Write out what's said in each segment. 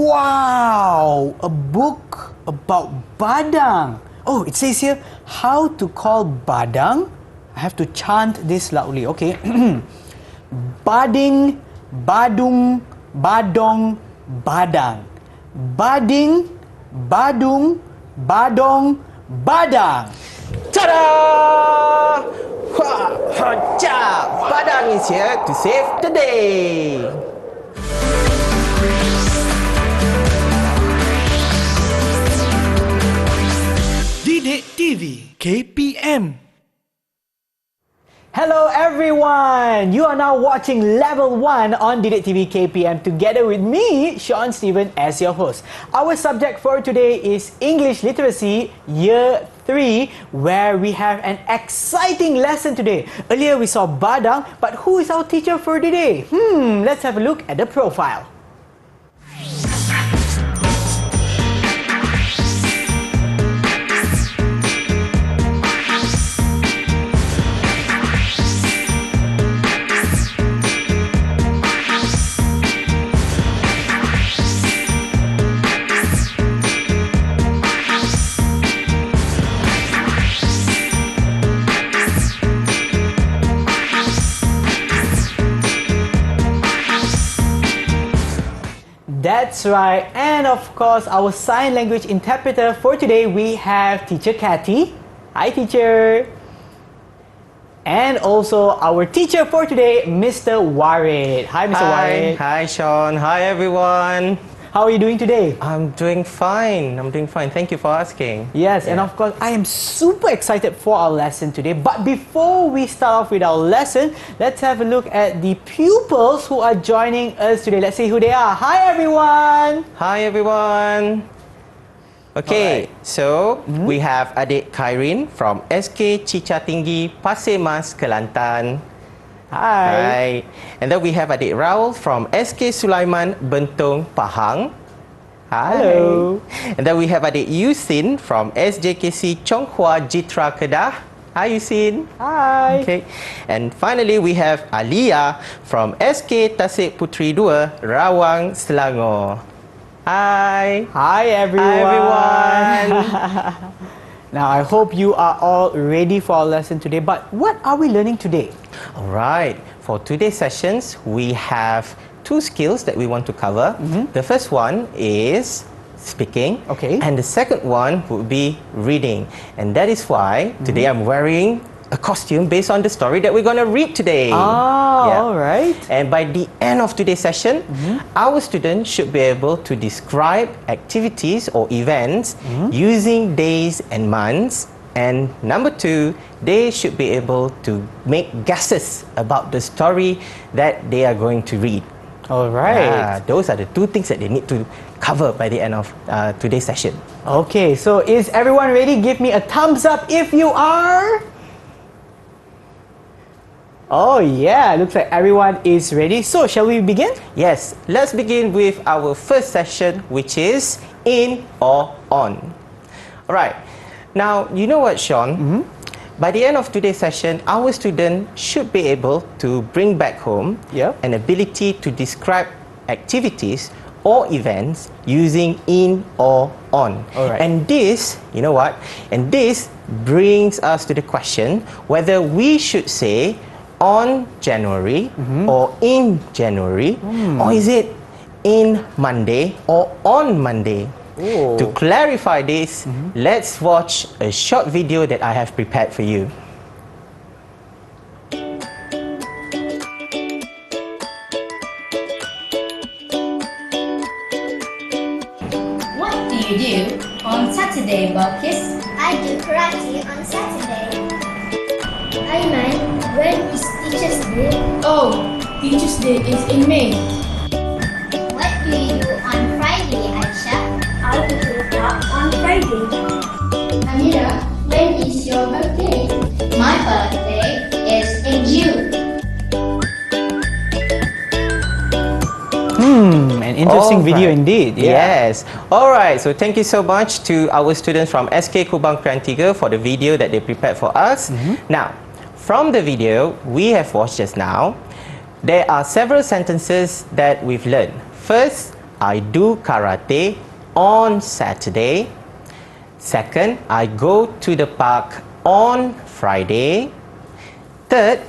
Wow! A book about Badang. Oh, it says here, how to call Badang. I have to chant this loudly. Okay. Bading, Badung, Badong, Badang. Bading, Badung, Badong, Badang. Ta-da! Badang is here to save the day. Didik TV KPM. Hello everyone! You are now watching Level 1 on Didik TV KPM together with me, Sean Stephen, as your host. Our subject for today is English Literacy Year 3, where we have an exciting lesson today. Earlier we saw Badang, but who is our teacher for today? Let's have a look at the profile. That's right, and of course our sign language interpreter for today we have Teacher Kathy. Hi teacher. And also our teacher for today, Mr. Warid. Hi Mr. Warid. Hi Sean. Hi everyone. How are you doing today? I'm doing fine. Thank you for asking. Yes, and of course I am super excited for our lesson today. But before we start off with our lesson, let's have a look at the pupils who are joining us today. Let's see who they are. Hi everyone. Hi everyone. Okay, so we have Adik Kairin from SK Cica Tinggi, Pasir Mas, Kelantan. Hi. And then we have Adik Raul from SK Sulaiman, Bentong, Pahang. Hi. Hello. And then we have Adik Yusin from SJKC Chonghua Jitra Kedah. Hi Yusin. Hi. Okay. And finally we have Alia from SK Tasik Puteri 2, Rawang, Selangor. Hi. Hi everyone. Hi everyone. Now I hope you are all ready for our lesson today. But what are we learning today? Alright, for today's sessions, we have two skills that we want to cover. The first one is speaking, and the second one would be reading. And that is why today I'm wearing a costume based on the story that we're going to read today. Alright. And by the end of today's session, our students should be able to describe activities or events using days and months. And number two, they should be able to make guesses about the story that they are going to read. Alright. Those are the two things that they need to cover by the end of today's session. Okay, so is everyone ready? Give me a thumbs up if you are. Oh yeah, looks like everyone is ready. So shall we begin? Yes, let's begin with our first session, which is in or on. Alright. Now, you know what, Sean? By the end of today's session, our student should be able to bring back home an ability to describe activities or events using in or on. Alright. And this, you know what? And this brings us to the question whether we should say on January or in January, or is it in Monday or on Monday? To clarify this, let's watch a short video that I have prepared for you. What do you do on Saturday, Balkis? I do karate on Saturday. Aiman, when is Teacher's Day? Oh, Teacher's Day is in May. What do you do on Friday, Aisha? I go to the park on Friday. Aminah, when is your birthday? My birthday is in June. An interesting video indeed. Yes. Alright, so thank you so much to our students from SK Kubang Krian 3 for the video that they prepared for us. Now, from the video we have watched just now, there are several sentences that we've learned. First, I do karate on Saturday. Second, I go to the park on Friday. Third,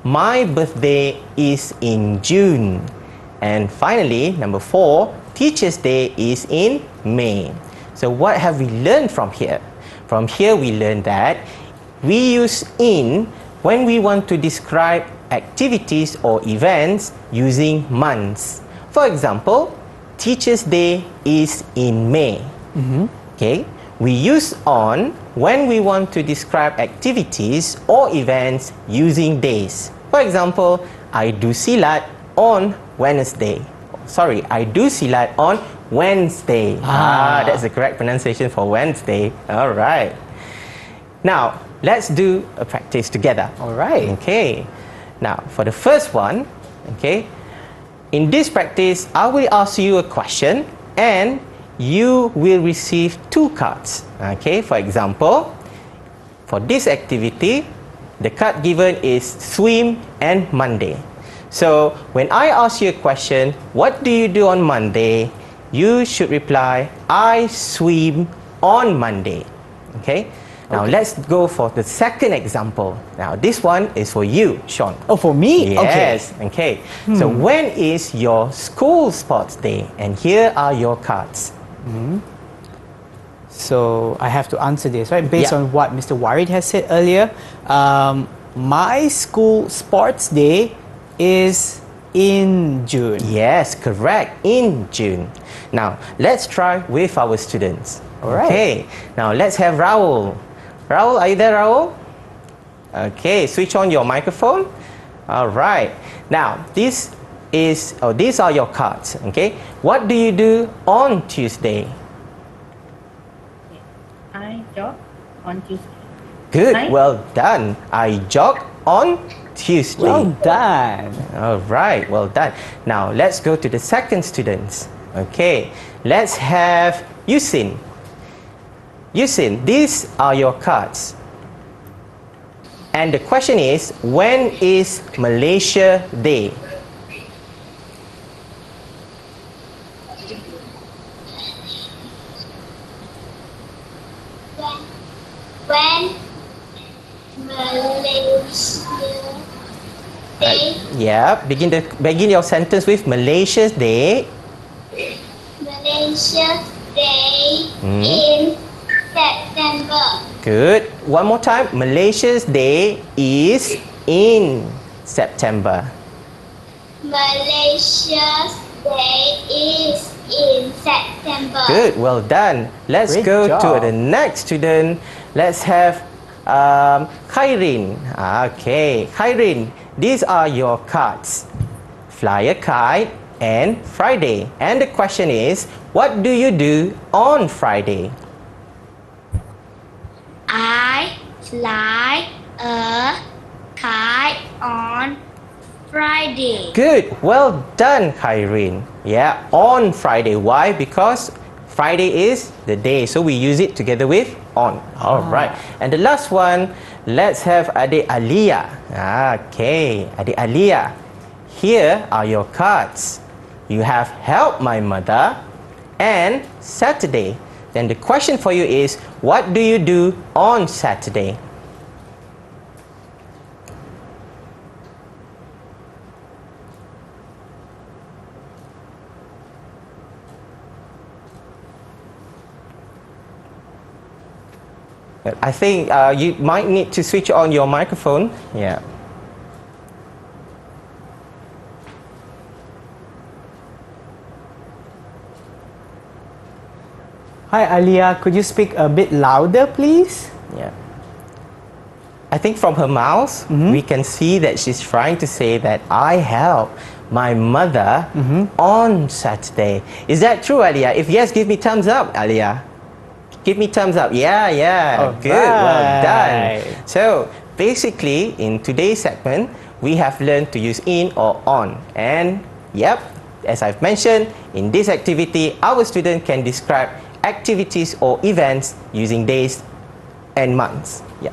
my birthday is in June. And finally, number 4, Teacher's Day is in May. So what have we learned from here? From here we learned that we use in when we want to describe activities or events using months. For example, Teacher's Day is in May. Okay? We use on when we want to describe activities or events using days. For example, I do silat on Wednesday. Sorry, I do silat on Wednesday. That's the correct pronunciation for Wednesday. All right. Now, let's do a practice together. All right. Okay. Now, for the first one, okay, in this practice, I will ask you a question and you will receive 2 cards. Okay, for example, for this activity, the card given is swim and Monday. So, when I ask you a question, what do you do on Monday? You should reply, I swim on Monday. Okay? Now, let's go for the second example. Now, this one is for you, Sean. Oh, for me? Yes. Okay. So, when is your school sports day? And here are your cards. So I have to answer this, right? Based Yeah. on what Mr. Warid has said earlier. My school sports day is in June. Yes, correct. In June. Now, let's try with our students. All right. Okay. Now, let's have Raul. Raul, are you there, Raul? Okay, switch on your microphone. All right. Now, these are your cards. Okay. What do you do on Tuesday? I jog on Tuesday. Good. Hi. Well done. I jog on Tuesday. Well done. All right, well done. Now let's go to the second students. Okay, let's have Yusin. Yusin, these are your cards. And the question is, when is Malaysia Day? When Malaysia Day, Yeah, begin your sentence with Malaysia's Day. Malaysia Day in September. Good. One more time. Malaysia's Day is in September. Malaysia's Day is in September. Good, well done. Let's Great go to job. the next student. Let's have Khairin. Okay, Khairin, these are your cards. Fly a kite and Friday. And the question is, what do you do on Friday? I fly a kite on Friday. Good, well done, Khairin. Yeah, on Friday. Why? Because Friday is the day, so we use it together with on. All right. And the last one, let's have Adik Alia. Okay, Adik Alia. Here are your cards. You have help my mother and Saturday. Then the question for you is, what do you do on Saturday? I think you might need to switch on your microphone. Yeah. Hi, Alia. Could you speak a bit louder, please? Yeah. I think from her mouth, we can see that she's trying to say that I help my mother on Saturday. Is that true, Alia? If yes, give me thumbs up, Alia. Give me thumbs up. Yeah. All Good. Well done. right. So, basically, in today's segment, we have learned to use in or on. And, yep, as I've mentioned, in this activity, our student can describe activities or events using days and months. Yeah.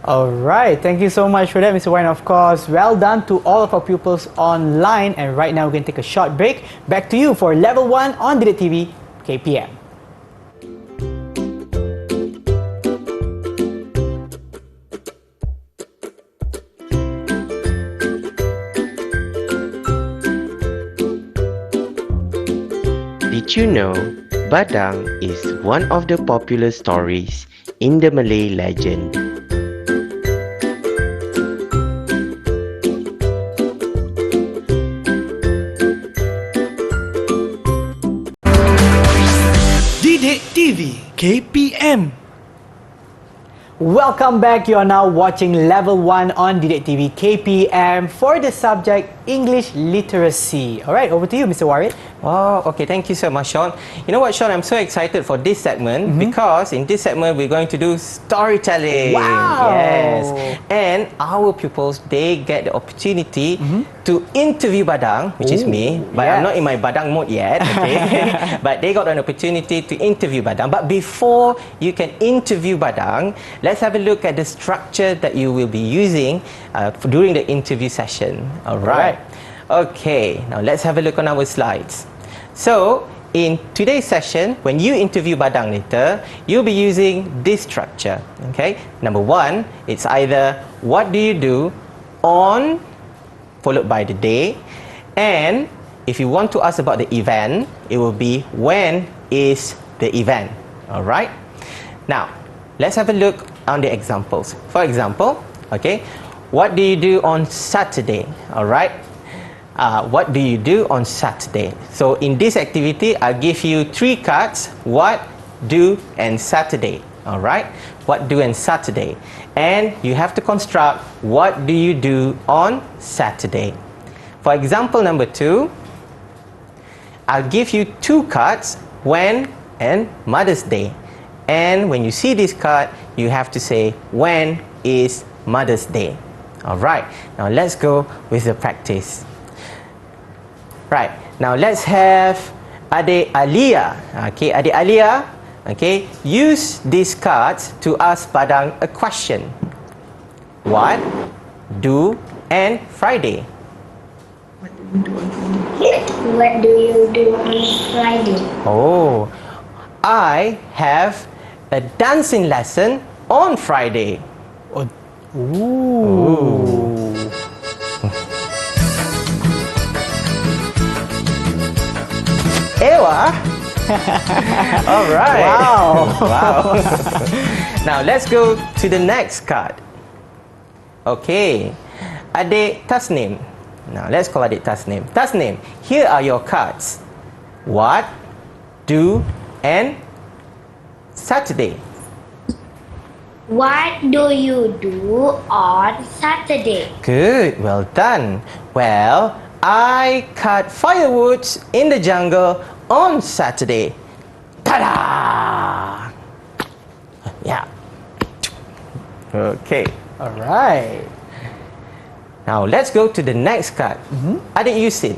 Alright, thank you so much for that, Mr. Wine. Of course, well done to all of our pupils online. And right now, we're going to take a short break. Back to you for Level 1 on Didik TV, KPM. Did you know Badang is one of the popular stories in the Malay legend? Didik TV KPM. Welcome back. You are now watching Level 1 on Didik TV KPM for the subject English Literacy. Alright, over to you, Mr. Warid. Oh, okay. Thank you so much, Sean. You know what, Sean? I'm so excited for this segment because in this segment, we're going to do storytelling. Wow! Yes. And our pupils, they get the opportunity to interview Badang, which is me. But I'm not in my Badang mode yet. Okay? But they got an opportunity to interview Badang. But before you can interview Badang, let's have a look at the structure that you will be using during the interview session. Alright. Okay. Now let's have a look on our slides. So, in today's session, when you interview Badang later, you'll be using this structure. Okay? Number one, it's either what do you do on, followed by the day, and if you want to ask about the event, it will be when is the event. Alright? Now, let's have a look on the examples. For example, okay, what do you do on Saturday? Alright? What do you do on Saturday? So in this activity, I'll give you 3 cards: what, do, and Saturday. Alright? What, do, and Saturday. And you have to construct what do you do on Saturday. For example number 2, I'll give you 2 cards: when and Mother's Day. And when you see this card, you have to say when is Mother's Day. Alright, now let's go with the practice. Right, now let's have Adik Alia. Okay, Adik Alia, okay, use these cards to ask Badang a question. What, do, and Friday. What do you do on Friday? Oh, I have a dancing lesson on Friday. Ooh. Ewa. All right. Wow. Wow. Now let's go to the next card. Okay. Adik Tasnim. Now let's call Adik Tasnim. Tasnim, here are your cards. What, do, and Saturday. What do you do on Saturday? Good, well done. Well, I cut firewoods in the jungle on Saturday. Ta-da! Yeah. Okay. Alright. Now let's go to the next card. Adik Yusin.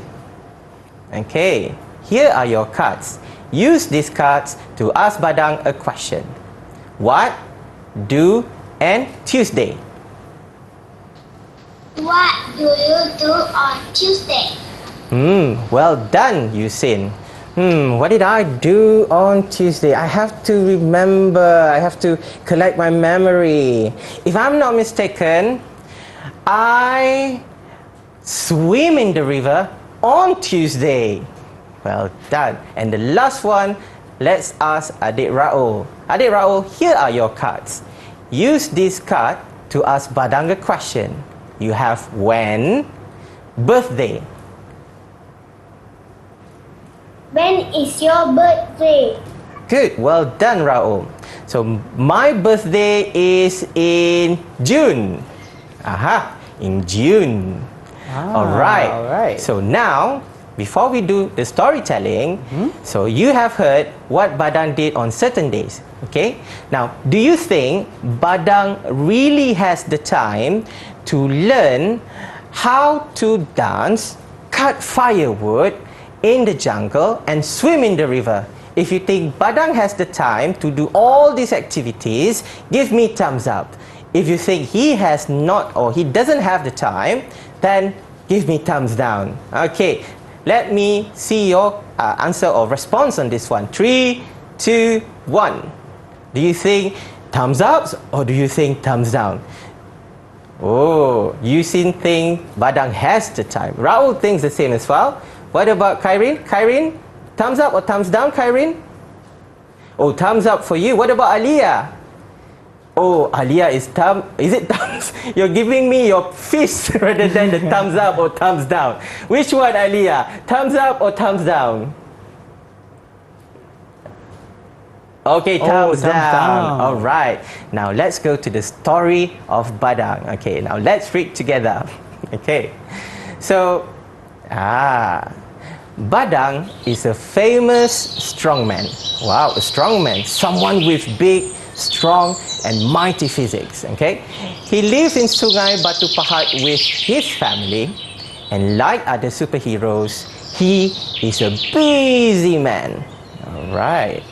Okay. Here are your cards. Use these cards to ask Badang a question. What, do, and Tuesday. What do you do on Tuesday? Well done, Yusin. What did I do on Tuesday? I have to remember. I have to collect my memory. If I'm not mistaken, I swim in the river on Tuesday. Well done. And the last one, let's ask Adik Raul. Adik Raul, here are your cards. Use this card to ask Badang a question. You have when, birthday. When is your birthday? Good, well done, Raul. So my birthday is in June. Aha, in June. Alright. So now, before we do the storytelling, so you have heard what Badang did on certain days. Okay? Now, do you think Badang really has the time to learn how to dance, cut firewood in the jungle, and swim in the river? If you think Badang has the time to do all these activities, give me thumbs up. If you think he has not or he doesn't have the time, then give me thumbs down. Okay, let me see your answer or response on this one. 3, 2, 1. Do you think thumbs up or do you think thumbs down? Oh, Yusin think Badang has the time. Raul thinks the same as well. What about Kairin? Kairin, thumbs up or thumbs down, Kairin? Oh, thumbs up for you. What about Alia? Oh, Alia is it thumbs? You're giving me your fist rather than the thumbs up or thumbs down. Which one, Alia? Thumbs up or thumbs down? Okay, thumbs down. All right. Now let's go to the story of Badang. Okay, now let's read together. Okay. So, Badang is a famous strongman. Wow, a strongman. Someone with big, strong and mighty physics. Okay. He lives in Sungai Batu Pahat with his family. And like other superheroes, he is a busy man. All right.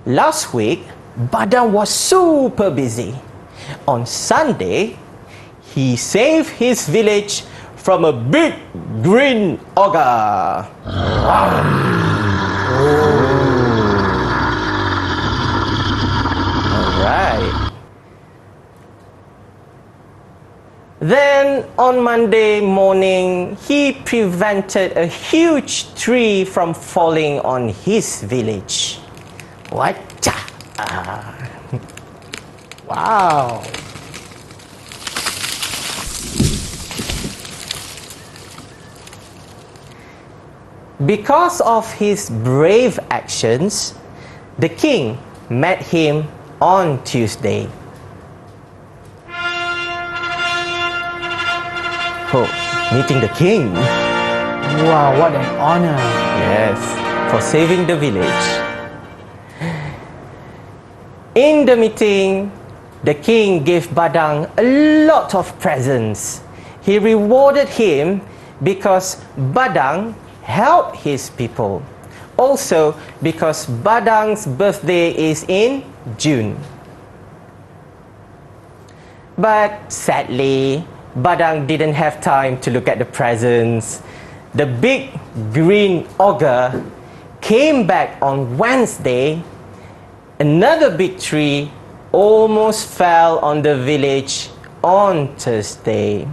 Last week, Badang was super busy. On Sunday, he saved his village from a big green ogre. Wow. Alright. Then on Monday morning, he prevented a huge tree from falling on his village. Wacha! Wow. Because of his brave actions, the king met him on Tuesday. Oh, meeting the king. Wow, what an honor. Yes, for saving the village. In the meeting, the king gave Badang a lot of presents. He rewarded him because Badang helped his people. Also because Badang's birthday is in June. But sadly, Badang didn't have time to look at the presents. The big green ogre came back on Wednesday. Another big tree almost fell on the village on Thursday.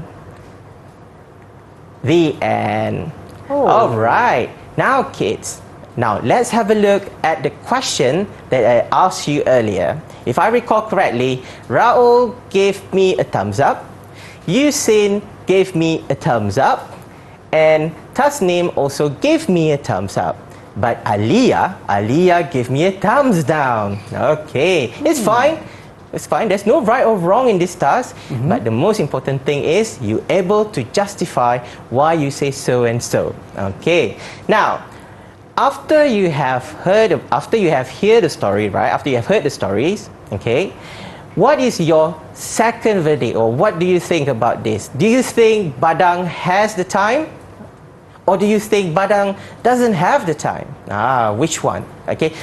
The end. Oh. All right. Now, kids, now let's have a look at the question that I asked you earlier. If I recall correctly, Raul gave me a thumbs up, Yusin gave me a thumbs up, and Tasnim also gave me a thumbs up. But Alia gave me a thumbs down. Okay, it's fine. It's fine. There's no right or wrong in this task. But the most important thing is you're able to justify why you say so and so. Okay. Now, after you have heard the story, right? After you have heard the stories, okay. What is your second verdict, or what do you think about this? Do you think Badang has the time? Or do you think Badang doesn't have the time? Which one? Okay.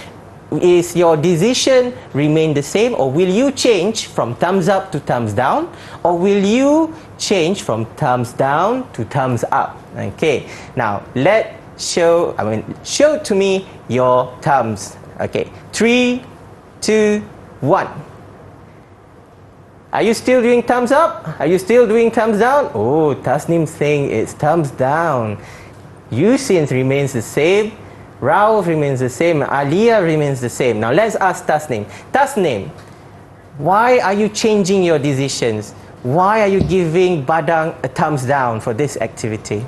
Is your decision remain the same, or will you change from thumbs up to thumbs down, or will you change from thumbs down to thumbs up? Okay. Now show to me your thumbs. Okay. 3, 2, 1. Are you still doing thumbs up? Are you still doing thumbs down? Oh, Tasnim's saying it's thumbs down. Yusin remains the same, Raul remains the same, Alia remains the same. Now let's ask Tasnim. Tasnim, why are you changing your decisions? Why are you giving Badang a thumbs down for this activity?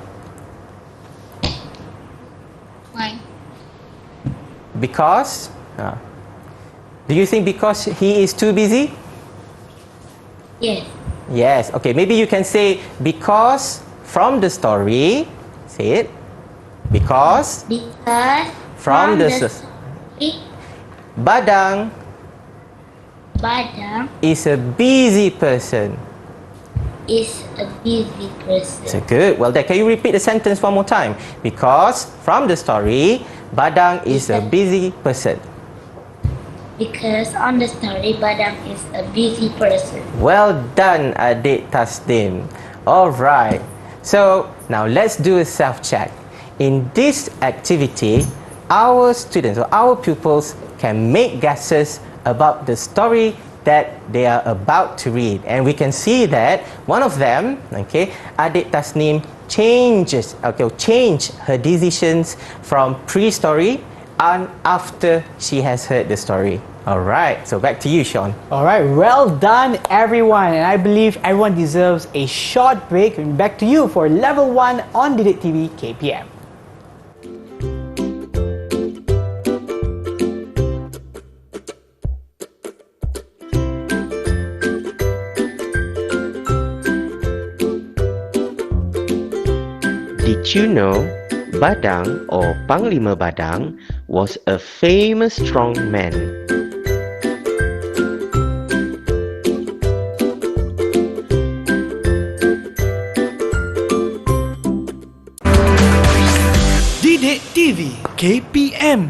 Why? Because? Do you think because he is too busy? Yes. Yes. Okay, maybe you can say because from the story. Say it. Because from the story, Badang is a busy person. So good. Well, can you repeat the sentence one more time? Because from the story, Badang is a busy person. because on the story, Badang is a busy person. Well done, Adik Tasnim. Alright, so now let's do a self-check. In this activity, our students or our pupils can make guesses about the story that they are about to read. And we can see that one of them, okay, Adik Tasnim change her decisions from pre-story and after she has heard the story. Alright, so back to you, Sean. Alright, well done everyone, and I believe everyone deserves a short break. And back to you for Level 1 on Didik TV KPM. Did you know Badang or Panglima Badang was a famous strong man? Didik TV KPM.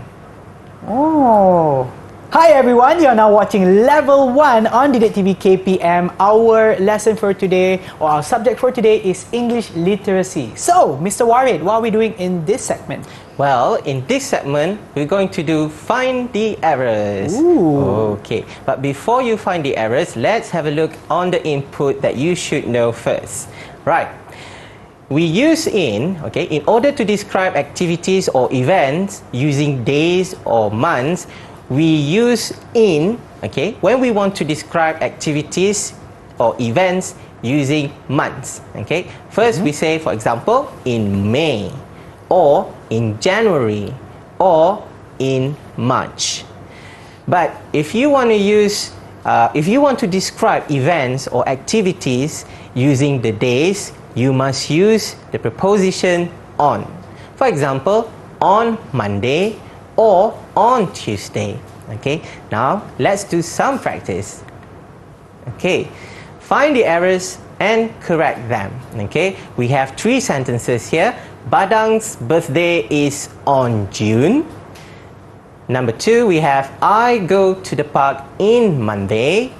Oh. Hi everyone, you are now watching Level 1 on Didik TV KPM. Our lesson for today, or our subject for today, is English literacy. So, Mr. Warid, what are we doing in this segment? Well, in this segment, we're going to do Find the Errors. Ooh. Okay, but before you find the errors, let's have a look on the input that you should know first. Right. We use in order to describe activities or events using days or months, we use in, when we want to describe activities or events using months. First we say, for example, in May, or in January, or in March. But if you want to use, if you want to describe events or activities using the days, you must use the preposition on. For example, on Monday or on Tuesday. Now let's do some practice. Find the errors and correct them. We have 3 sentences here. Badang's birthday is on June. Number 2, we have I go to the park in Monday.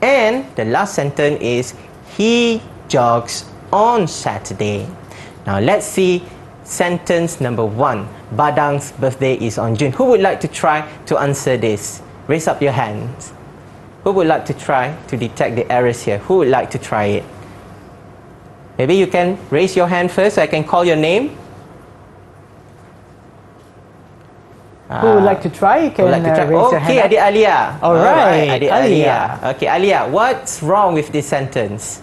And the last sentence is he jogs on Saturday. Now let's see sentence number 1. Badang's birthday is on June. Who would like to try to answer this? Raise up your hands. Who would like to try to detect the errors here? Who would like to try it? Maybe you can raise your hand first so I can call your name. Who would like to try? You can raise your hand. Okay, Adik Alia. Alright, Adik Alia. Okay, Alia, what's wrong with this sentence?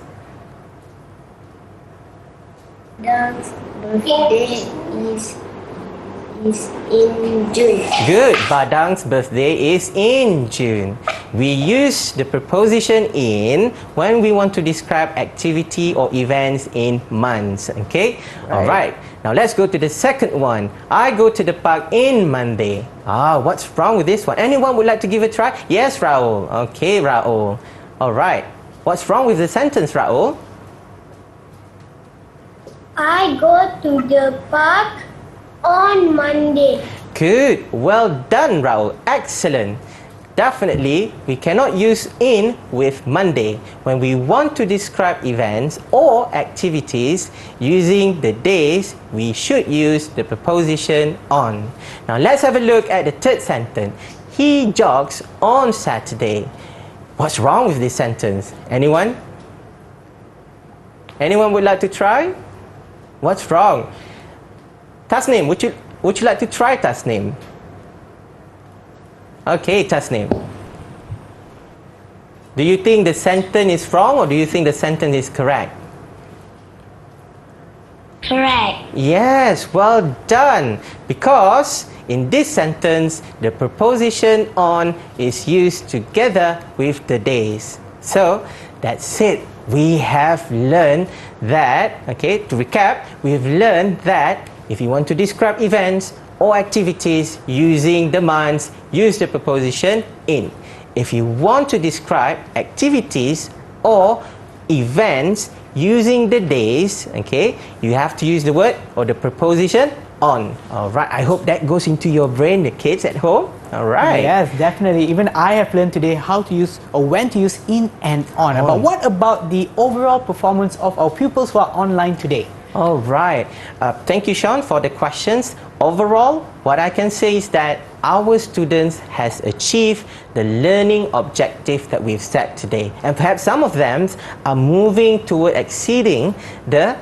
Badang's birthday is in June. Good. Badang's birthday is in June. We use the preposition in when we want to describe activity or events in months. Alright. Now let's go to the second one. I go to the park in Monday. What's wrong with this one? Anyone would like to give a try? Yes, Raul. Okay, Raul. Alright. What's wrong with the sentence, Raul? I go to the park on Monday. Good. Well done, Raul. Excellent. Definitely, we cannot use in with Monday when we want to describe events or activities using the days. We should use the preposition on. Now let's have a look at the third sentence. He jogs on Saturday. What's wrong with this sentence? Anyone? Anyone would like to try? What's wrong? Tasnim, would you like to try, Tasnim? Okay, Tasnim. Do you think the sentence is wrong or do you think the sentence is correct? Correct. Yes, well done. Because in this sentence, the preposition on is used together with the days. So, that's it. We have learned that, to recap, we've learned that if you want to describe events or activities using the months, use the preposition in. If you want to describe activities or events using the days, okay, you have to use the word or the preposition on. Alright, I hope that goes into your brain, the kids at home. Alright. Yes, definitely. Even I have learned today how to use or when to use in and on. But what about the overall performance of our pupils who are online today? All right. Thank you, Sean, for the questions. Overall, what I can say is that our students has achieved the learning objective that we've set today. And perhaps some of them are moving toward exceeding the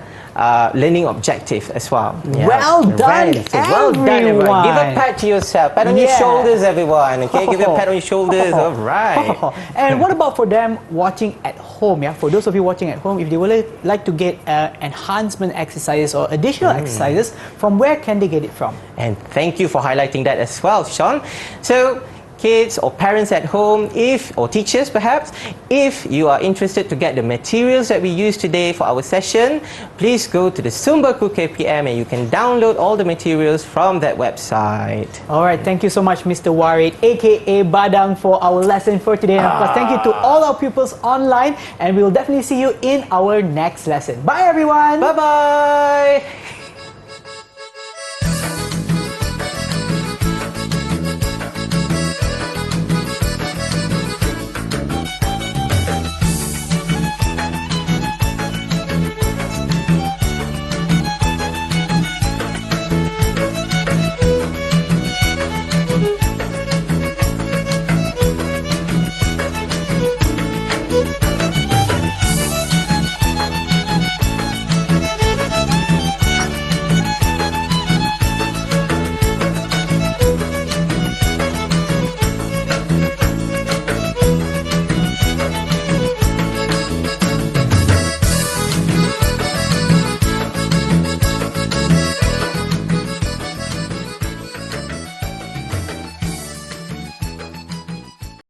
learning objective as well. Well done, So well done, everyone. Give a everyone. pat to yourself. Pat on your Yes. shoulders, everyone. Okay, give a pat on your shoulders. All right. And what about for them watching at home? Yeah, for those of you watching at home, if they would like to get enhancement exercises or additional exercises, from where can they get it from? And thank you for highlighting that as well, Sean. So, kids or parents at home, or teachers perhaps, if you are interested to get the materials that we use today for our session, please go to the Sumberku KPM and you can download all the materials from that website. All right, thank you so much, Mr. Warid, aka Badang, for our lesson for today. And of course, thank you to all our pupils online, and we will definitely see you in our next lesson. Bye, everyone. Bye-bye!